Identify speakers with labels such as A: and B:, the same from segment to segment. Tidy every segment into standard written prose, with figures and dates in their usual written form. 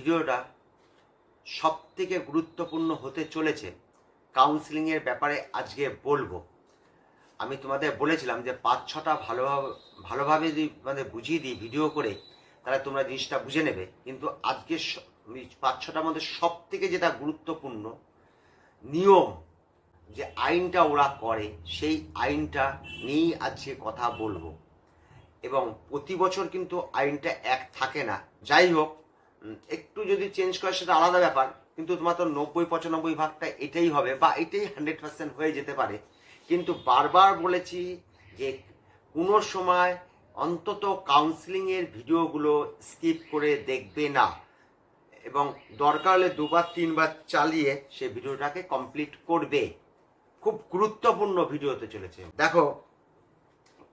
A: ভিডিওটা সবথেকে গুরুত্বপূর্ণ হতে চলেছে। কাউন্সিলিংয়ের ব্যাপারে আজকে বলবো। আমি তোমাদের বলেছিলাম যে 5-6টা ভালোভাবে যদি তোমাদের বুঝিয়ে দিই ভিডিও করে, তাহলে তোমরা জিনিসটা বুঝে নেবে। কিন্তু আজকে 5-6টার মধ্যে সবথেকে যেটা গুরুত্বপূর্ণ নিয়ম, যে আইনটা ওরা করে, সেই আইনটা নিয়েই আজকে কথা বলবো। এবং প্রতি বছর কিন্তু আইনটা এক থাকে না। যাই হোক, একটু যদি চেঞ্জ করে সেটা আলাদা ব্যাপার, কিন্তু তোমার তো 90-95 ভাগটা এটাই হবে, বা এটাই 100% হয়ে যেতে পারে। কিন্তু বারবার বলেছি যে কোনো সময় অন্তত কাউন্সিলিংয়ের ভিডিওগুলো স্কিপ করে দেখবে না, এবং দরকার হলে 2-3বার চালিয়ে সে ভিডিওটাকে কমপ্লিট করবে। খুব গুরুত্বপূর্ণ ভিডিও হতে চলেছে। দেখো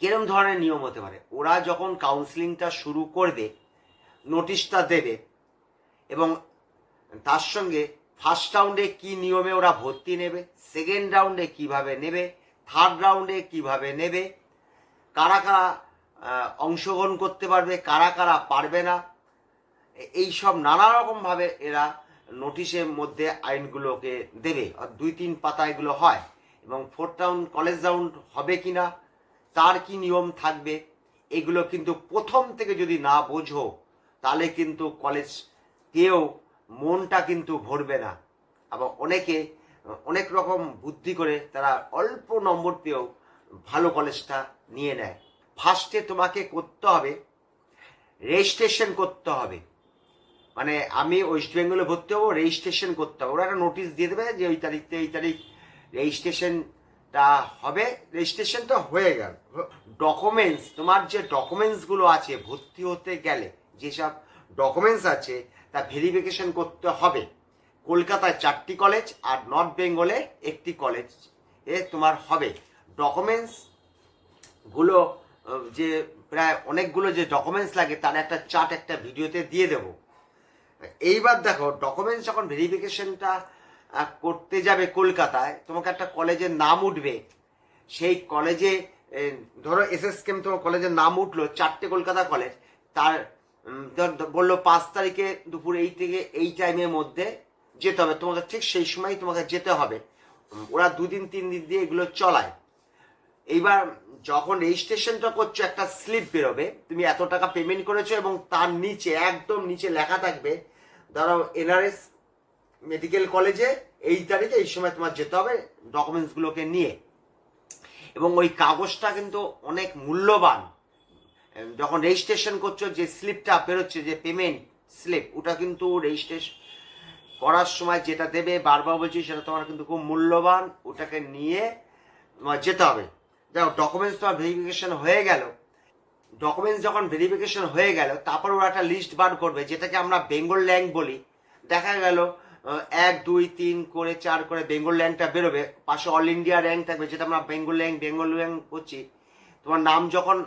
A: কিরম ধরনের নিয়ম হতে পারে। ওরা যখন কাউন্সিলিংটা শুরু করবে, নোটিশটা দেবে, এবং তার সঙ্গে ফার্স্ট রাউন্ডে কি নিয়মে ওরা ভর্তি নেবে, সেকেন্ড রাউন্ডে কিভাবে নেবে, থার্ড রাউন্ডে কিভাবে নেবে, কারা কারা অংশগ্রহণ করতে পারবে, কারা কারা পারবে না, এই সব নানা রকমভাবে এরা নোটিশের মধ্যে আইনগুলোকে দেবে। আর 2-3 পাতা এগুলো হয়। এবং ফোর্থ রাউন্ড কলেজ রাউন্ড হবে কিনা, তার কি নিয়ম থাকবে, এগুলো কিন্তু প্রথম থেকে যদি না বোঝো, তাহলে কিন্তু কলেজ কেউ মনটা কিন্তু ভরবে না। আবার অনেকে অনেক রকম বুদ্ধি করে তারা অল্প নম্বর পেয়েও ভালো কলেজটা নিয়ে নেয়। ফার্স্টে তোমাকে করতে হবে, রেজিস্ট্রেশন করতে হবে। মানে আমি ওয়েস্ট বেঙ্গলে ভর্তি হবো, রেজিস্ট্রেশন করতে হবে। ওরা একটা নোটিশ দিয়ে দেবে যে ওই তারিখ থেকে এই তারিখ রেজিস্ট্রেশনটা হবে। রেজিস্ট্রেশন তো হয়ে গেল। ডকুমেন্টস, তোমার যে ডকুমেন্টসগুলো আছে ভর্তি হতে গেলে, যেসব ডকুমেন্টস আছে তা ভেরিফিকেশন করতে হবে। কলকাতায় 4টি কলেজ আর নর্থ বেঙ্গলে 1টি কলেজ তোমার হবে। ডকুমেন্টসগুলো যে প্রায় অনেকগুলো যে ডকুমেন্টস লাগে, তার একটা চার্ট একটা ভিডিওতে দিয়ে দেবো। এইবার দেখো, ডকুমেন্টস যখন ভেরিফিকেশনটা করতে যাবে কলকাতায়, তোমাকে একটা কলেজের নাম উঠবে। সেই কলেজে ধরো এসএসকেএম তোমার কলেজের নাম উঠলো, 4টে কলকাতা কলেজ। তার বললো 5 তারিখে দুপুর এই থেকে এই টাইমের মধ্যে যেতে হবে তোমাকে, ঠিক সেই সময় তোমাকে যেতে হবে। ওরা 2-3 দিন দিয়ে এগুলো চলায়। এইবার যখন রেজিস্ট্রেশনটা করছো, একটা স্লিপ বেরোবে, তুমি এত টাকা পেমেন্ট করেছো, এবং তার নিচে একদম নিচে লেখা থাকবে, ধরো এনআরএস মেডিকেল কলেজে এই তারিখে এই সময় তোমার যেতে হবে ডকুমেন্টসগুলোকে নিয়ে। এবং ওই কাগজটা কিন্তু অনেক মূল্যবান। যখন রেজিস্ট্রেশন করছো, যে স্লিপটা বেরোচ্ছে, যে পেমেন্ট স্লিপ, ওটা কিন্তু রেজিস্ট্রেশন করার সময় যেটা দেবে, বারবার বলছি, সেটা তোমার কিন্তু খুব মূল্যবান। ওটাকে নিয়ে তোমার যেতে হবে। দেখো, ডকুমেন্টস তোমার ভেরিফিকেশন হয়ে গেল। ডকুমেন্টস যখন ভেরিফিকেশন হয়ে গেল, তারপর ওরা একটা লিস্ট বার করবে, যেটাকে আমরা বেঙ্গল র্যাঙ্ক বলি। দেখা গেল 1, 2, 3 করে 4 করে বেঙ্গল র্যাঙ্কটা বেরোবে, পাশে অল ইন্ডিয়া র্যাঙ্ক থাকবে, যেটা আমরা বেঙ্গল র্যাঙ্ক করছি। তোমার নাম যখন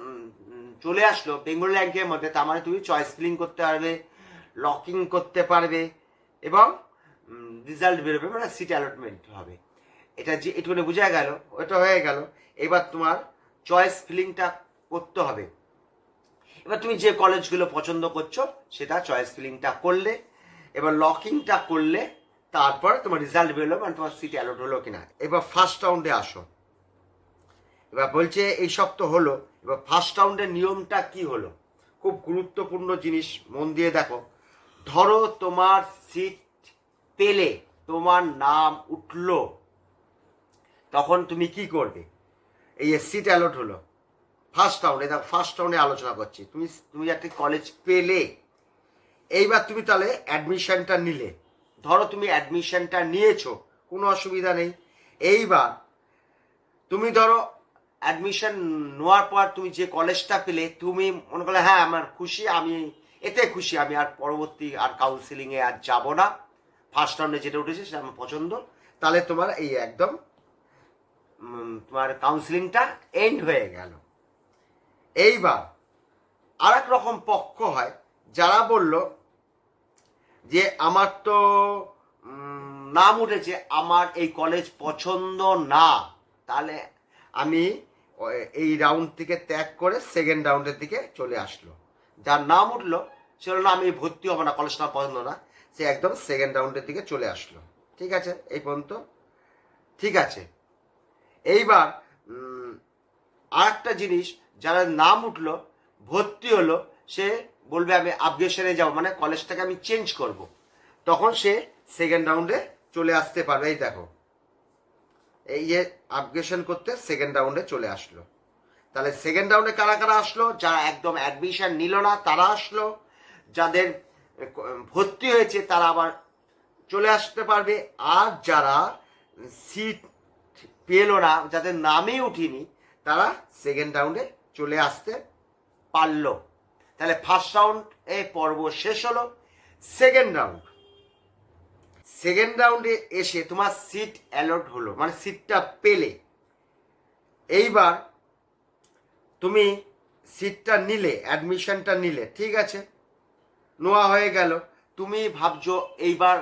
A: চলে আসলো বেঙ্গল র্যাঙ্কের মধ্যে, তার মানে তুমি চয়েস ফিলিং করতে পারবে, লকিং করতে পারবে, এবং রেজাল্ট বেরোবে, মানে সিট অ্যালটমেন্ট হবে। এটা যে এটুকুনে বোঝা গেল, ওটা হয়ে গেল। এবার তোমার চয়েস ফিলিংটা করতে হবে। এবার তুমি যে কলেজগুলো পছন্দ করছো সেটা চয়েস ফিলিংটা করলে, এবার লকিংটা করলে, তারপর তোমার রেজাল্ট বেরোলো, মানে তোমার সিট অ্যালট হলো কিনা। এবার ফার্স্ট রাউন্ডে আসো। এবার বলছে এইসব তো হলো, এবার ফার্স্ট রাউন্ডের নিয়মটা কি হলো, খুব গুরুত্বপূর্ণ জিনিস, মন দিয়ে দেখো। ধরো তোমার সিট পেলে, তোমার নাম উঠলো, তখন তুমি কি করবে? এই সিট অ্যালট হলো ফার্স্ট রাউন্ডে। দেখো, ফার্স্ট রাউন্ডে আলোচনা করছি। তুমি একটা কলেজ পেলে, এইবার তুমি তাহলে অ্যাডমিশনটা নিলে। ধরো তুমি অ্যাডমিশনটা নিয়েছো, কোনো অসুবিধা নেই। এইবার তুমি ধরো অ্যাডমিশন নেওয়ার পর তুমি যে কলেজটা পেলে, তুমি মনে করলে হ্যাঁ আমার খুশি, আমি এতে খুশি, আমি আর পরবর্তী আর কাউন্সিলিংয়ে আর যাব না, ফার্স্ট রাউন্ডে যেটা উঠেছে সেটা আমার পছন্দ। তাহলে তোমার এই একদম তোমার কাউন্সিলিংটা এন্ড হয়ে গেল। এইবার আর এক রকম পক্ষ হয়, যারা বলল যে আমার তো নাম উঠেছে, আমার এই কলেজ পছন্দ না, তাহলে আমি এই রাউন্ড থেকে ত্যাগ করে সেকেন্ড রাউন্ডের দিকে চলে আসলো। যার নাম উঠলো সে হলো না, আমি ভর্তি হবো না, কলেজটা পছন্দ না, সে একদম সেকেন্ড রাউন্ডের দিকে চলে আসলো। ঠিক আছে, এই পর্যন্ত ঠিক আছে। এইবার আর একটা জিনিস, যারা নাম উঠলো, ভর্তি হলো, সে বলবে আমি আপগ্রেশনে যাব, মানে কলেজটাকে আমি চেঞ্জ করব, তখন সে সেকেন্ড রাউন্ডে চলে আসতে পারবে। এই দেখো, এই যে আপগ্রেশন করতে সেকেন্ড রাউন্ডে চলে আসলো। তাহলে সেকেন্ড রাউন্ডে কারা কারা আসলো? যারা একদম অ্যাডমিশন নিল না তারা আসলো, যাদের ভর্তি হয়েছে তারা আবার চলে আসতে পারবে, আর যারা সিট পেল না, যাদের নামই উঠিনি, তারা সেকেন্ড রাউন্ডে চলে আসতে পারলো। তাহলে ফার্স্ট রাউন্ড পর্ব শেষ হলো। সেকেন্ড রাউন্ডে এসে তোমার সিট অ্যালট হলো, মানে সিটটা পেলে। এইবার তুমি সিটটা নিলে, অ্যাডমিশনটা নিলে, ঠিক আছে, নেওয়া হয়ে গেল। তুমি ভাবছো এইবার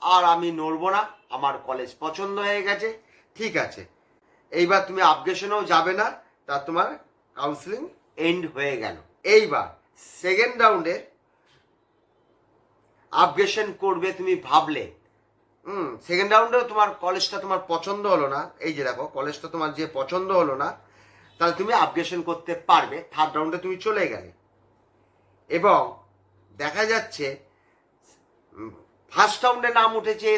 A: আর আমি নড়বো না, আমার কলেজ পছন্দ হয়ে গেছে, ঠিক আছে, এইবার তুমি আপগ্রেশনেও যাবে না, তা তোমার কাউন্সিলিং এন্ড হয়ে গেল। এইবার সেকেন্ড রাউন্ডে আপগ্রেশন করবে তুমি ভাবলে, সেকেন্ড রাউন্ডেও তোমার কলেজটা তোমার পছন্দ হলো না, এই যে দেখো কলেজটা তোমার যে পছন্দ হলো না, তাহলে তুমি আপগ্রেশন করতে পারবে। থার্ড রাউন্ডে তুমি চলে গেলে, এবং দেখা যাচ্ছে ফার্স্ট রাউন্ডে নাম উঠেছে,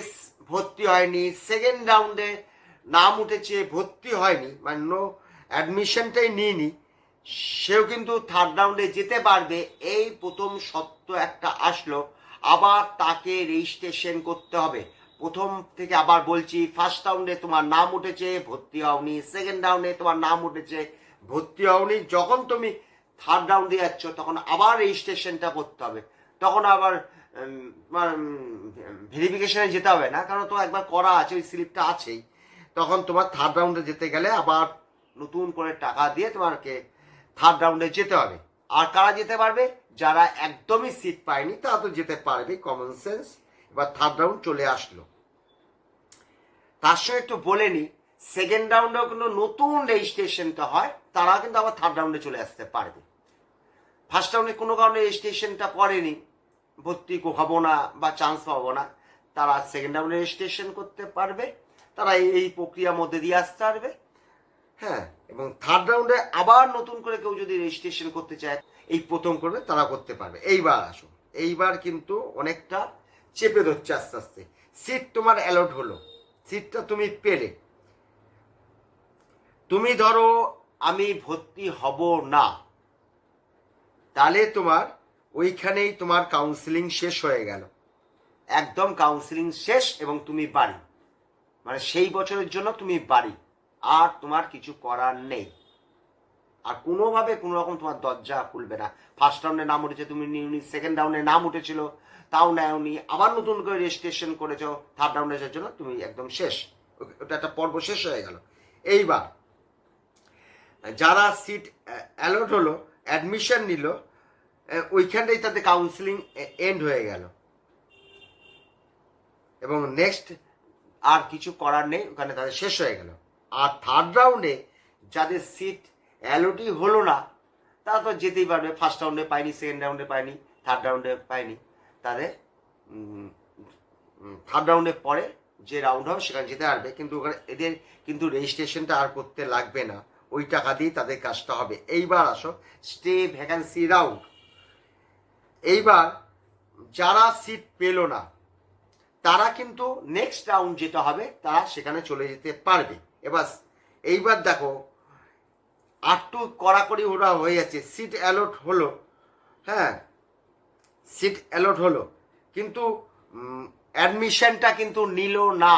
A: ভর্তি হয়নি, সেকেন্ড রাউন্ডে নাম উঠেছে, ভর্তি হয়নি, মানে নো অ্যাডমিশনটাই নিইনি, সেও কিন্তু থার্ড রাউন্ডে যেতে পারবে। এই প্রথম সত্য একটা আসলো, আবার তাকে রেজিস্ট্রেশন করতে হবে প্রথম থেকে। আবার বলছি, ফার্স্ট রাউন্ডে তোমার নাম উঠেছে, ভর্তি হওনি, সেকেন্ড রাউন্ডে তোমার নাম উঠেছে, ভর্তি হওনি, যখন তুমি থার্ড রাউন্ডে যাচ্ছ তখন আবার রেজিস্ট্রেশনটা করতে হবে। তখন আবার তোমার ভেরিফিকেশনে যেতে হবে না, কারণ তো একবার করা আছে, ওই স্লিপটা আছেই। তখন তোমার থার্ড রাউন্ডে যেতে গেলে আবার নতুন করে টাকা দিয়ে তোমাকে থার্ড রাউন্ডে যেতে হবে। আর কারা যেতে পারবে? যারা একদমই সিট পায়নি তারা তো যেতে পারবে, কমন সেন্স। এবার থার্ড রাউন্ড চলে আসলো। তার সঙ্গে একটু বলে নি, সেকেন্ড রাউন্ডেও কিন্তু নতুন রেজিস্ট্রেশনটা হয়, তারা কিন্তু আবার থার্ড রাউন্ডে চলে আসতে পারবে। ফার্স্ট রাউন্ডে কোনো কারণে রেজিস্ট্রেশনটা করেনি, ভর্তি হবো না বা চান্স পাবো না, তারা সেকেন্ড রাউন্ডে রেজিস্ট্রেশন করতে পারবে, তারা এই প্রক্রিয়ার মধ্যে দিয়ে আসতে পারবে। হ্যাঁ, এবং থার্ড রাউন্ডে আবার নতুন করে কেউ যদি রেজিস্ট্রেশন করতে চায়, এই প্রথম করবে তারা করতে পারবে। এইবার আসো, এইবার কিন্তু অনেকটা চেপে ধরছে আস্তে আস্তে। সিট তোমার অ্যালট হলো, সিটটা তুমি পেলে। তুমি ধরো আমি ভর্তি হব না, তাহলে তোমার ওইখানেই তোমার কাউন্সিলিং শেষ হয়ে গেল, একদম কাউন্সিলিং শেষ, এবং তুমি বাড়ি, মানে সেই বছরের জন্য তুমি বাড়ি, আর তোমার কিছু করার নেই। আর কোনোভাবে কোনো রকম তোমার দরজা খুলবে না। ফার্স্ট রাউন্ডে নাম উঠেছে, তুমি নিউনি, সেকেন্ড রাউন্ডে নাম উঠেছিল তাও নেওনি, আবার নতুন করে রেজিস্ট্রেশন করেছো, থার্ড রাউন্ডের জন্য তুমি একদম শেষ, ওটা একটা পর্ব শেষ হয়ে গেল। এইবার যারা সিট অ্যালট হলো, অ্যাডমিশন নিল, ওইখানটাই তাদের কাউন্সিলিং এন্ড হয়ে গেল, এবং নেক্সট আর কিছু করার নেই, ওখানে তাদের শেষ হয়ে গেল। আর থার্ড রাউন্ডে যাদের সিট অ্যালোটই হলো না, তারা তো যেতেই পারবে। ফার্স্ট রাউন্ডে পায়নি, সেকেন্ড রাউন্ডে পায়নি, থার্ড রাউন্ডে পায়নি, তাদের থার্ড রাউন্ডে পরে যে রাউন্ড হবে সেখানে যেতে পারবে, কিন্তু ওখানে এদের কিন্তু রেজিস্ট্রেশনটা আর করতে লাগবে না, ওই টাকা দিয়েই তাদের কাজটা হবে। এইবার আসো স্টে ভ্যাকান্সি রাউন্ড। এইবার যারা সিট পেল না তারা কিন্তু নেক্সট রাউন্ড যেটা হবে তারা সেখানে চলে যেতে পারবে। এইবার দেখো একটু কড়াকড়ি ওরা হয়ে যাচ্ছে। সিট অ্যালট হলো, হ্যাঁ সিট অ্যালট হলো, কিন্তু অ্যাডমিশনটা কিন্তু নিল না।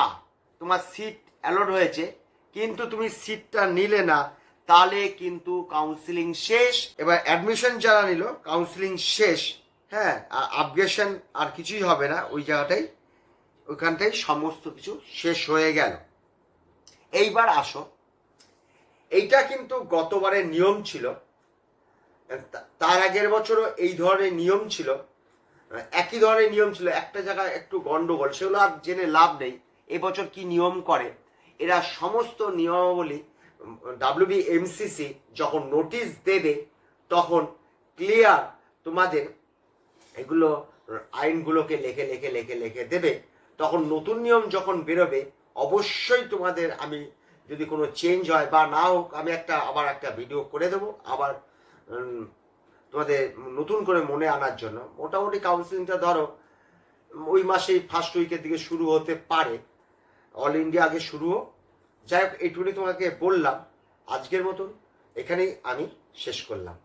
A: তোমার সিট অ্যালট হয়েছে কিন্তু তুমি সিটটা নিলে না, তাহলে কিন্তু কাউন্সিলিং শেষ। এবার অ্যাডমিশন যারা নিল, কাউন্সিলিং শেষ, হ্যাঁ, আর আপগ্রেশন আর কিছুই হবে না, ওই জায়গাটাই, ওইখানটাই সমস্ত কিছু শেষ হয়ে গেল। এইবার আসো, এইটা কিন্তু গতবারের নিয়ম ছিল, তার আগের বছরও এই ধরনের নিয়ম ছিল, একই ধরনের নিয়ম ছিল, একটা জায়গায় একটু গন্ডগোল, সেগুলো আর জেনে লাভ নেই। এবছর কি নিয়ম করে, এরা সমস্ত নিয়মাবলী WBMCC যখন নোটিশ দেবে তখন ক্লিয়ার তোমাদের এগুলো আইনগুলোকে লেখে লেখে লেখে লেখে দেবে, তখন নতুন নিয়ম যখন বেরোবে অবশ্যই তোমাদের, আমি যদি কোনো চেঞ্জ হয় বা না হোক, আমি আবার একটা ভিডিও করে দেবো আবার তোমাদের নতুন করে মনে আনার জন্য। মোটামুটি কাউন্সিলিংটা ধরো ওই মাসেই ফার্স্ট উইকের দিকে শুরু হতে পারে, অল ইন্ডিয়া আগে শুরু হোক। যাই হোক, এইটুকুনি তোমাকে বললাম। আজকের মতন এখানেই আমি শেষ করলাম।